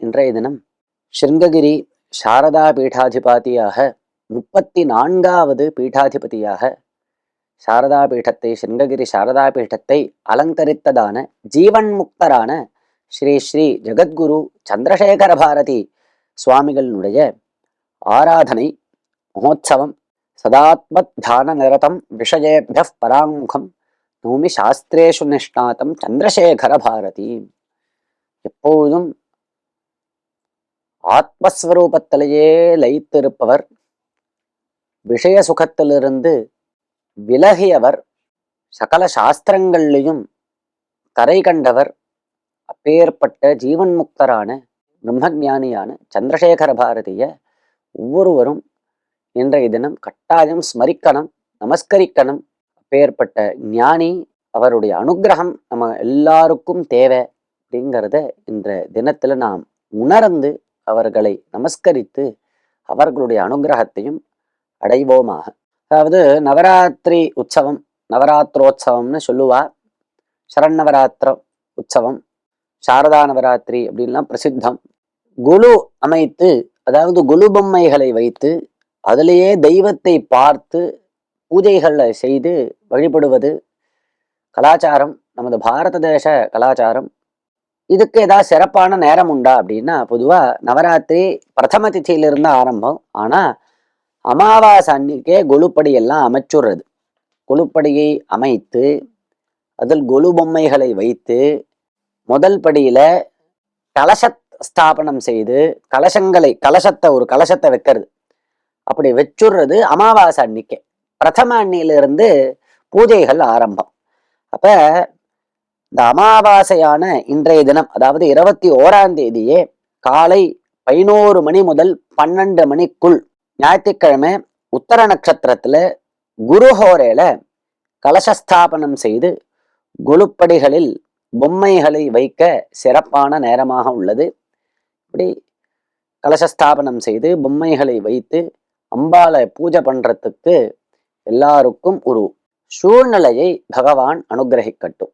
இன்றைய தினம் ஸ்ருங்ககிரி சாரதா பீடாதிபதியாக 34வது பீடாதிபதியாக சாரதா பீடத்தை ஸ்ருங்ககிரி சாரதா பீடத்தை அலங்கரித்ததான ஜீவன் முக்தரான ஸ்ரீ ஸ்ரீ ஜெகத்குரு சந்திரசேகர பாரதி சுவாமிகளினுடைய ஆராதனை மகோத்சவம் சதாத்மத் தியான நிரதம் விஷயேபிய பராங்முகம் நூமி சாஸ்திரேஷு நிஷ்ணாதம் சந்திரசேகர பாரதி. எப்பொழுதும் ஆத்மஸ்வரூபத்திலேயே லயித்திருப்பவர், விஷய சுகத்திலிருந்து விலகியவர், சகல சாஸ்திரங்கள்லையும் கரை கண்டவர், அப்பேற்பட்ட ஜீவன் முக்தரான பிரம்மஞானியான சந்திரசேகர பாரதிய ஒவ்வொருவரும் இன்றைய தினம் கட்டாயம் ஸ்மரிக்கணும், நமஸ்கரிக்கணும். அப்பேற்பட்ட ஞானி, அவருடைய அனுகிரகம் நம்ம எல்லாருக்கும் தேவை அப்படிங்கிறத இந்த தினத்துல நாம் உணர்ந்து அவர்களை நமஸ்கரித்து அவர்களுடைய அனுகிரகத்தையும் அடைவோமாக. அதாவது நவராத்திரி உற்சவம், நவராத்திரோத்சவம்னு சொல்லுவா. சரண்நவராத்திர உற்சவம், சாரதா நவராத்திரி அப்படின்லாம் பிரசித்தம். குலு அமைத்து, அதாவது குலு பொம்மைகளை வைத்து அதிலேயே தெய்வத்தை பார்த்து பூஜைகளை செய்து வழிபடுவது கலாச்சாரம், நமது பாரத தேச கலாச்சாரம். இதுக்கு ஏதாவது சிறப்பான நேரம் உண்டா அப்படின்னா, பொதுவா நவராத்திரி பிரதம திதியிலிருந்து ஆரம்பம். ஆனா அமாவாசை அன்னைக்கே கொலுப்படி எல்லாம் அமைச்சுடுறது. கொலுப்படியை அமைத்து அதில் கொலு பொம்மைகளை வைத்து முதல் படியில கலச ஸ்தாபனம் செய்து கலசத்தை ஒரு கலசத்தை வைக்கிறது. அப்படி வச்சுடுறது அமாவாசை அன்னைக்கே. பிரதம அன்னியிலிருந்து பூஜைகள் ஆரம்பம். அப்ப இந்த அமாவாசையான இன்றைய தினம், அதாவது 21ஆம் தேதியே காலை 11 மணி முதல் 12 மணிக்குள், ஞாயிற்றுக்கிழமை உத்தர நட்சத்திரத்துல குருஹோரையில கலசஸ்தாபனம் செய்து கொலுப்படிகளில் பொம்மைகளை வைக்க சிறப்பான நேரமாக உள்ளது. இப்படி கலசஸ்தாபனம் செய்து பொம்மைகளை வைத்து அம்பாளை பூஜை பண்றதுக்கு எல்லாருக்கும் ஒரு சூழ்நிலையை பகவான் அனுகிரகிக்கட்டும்.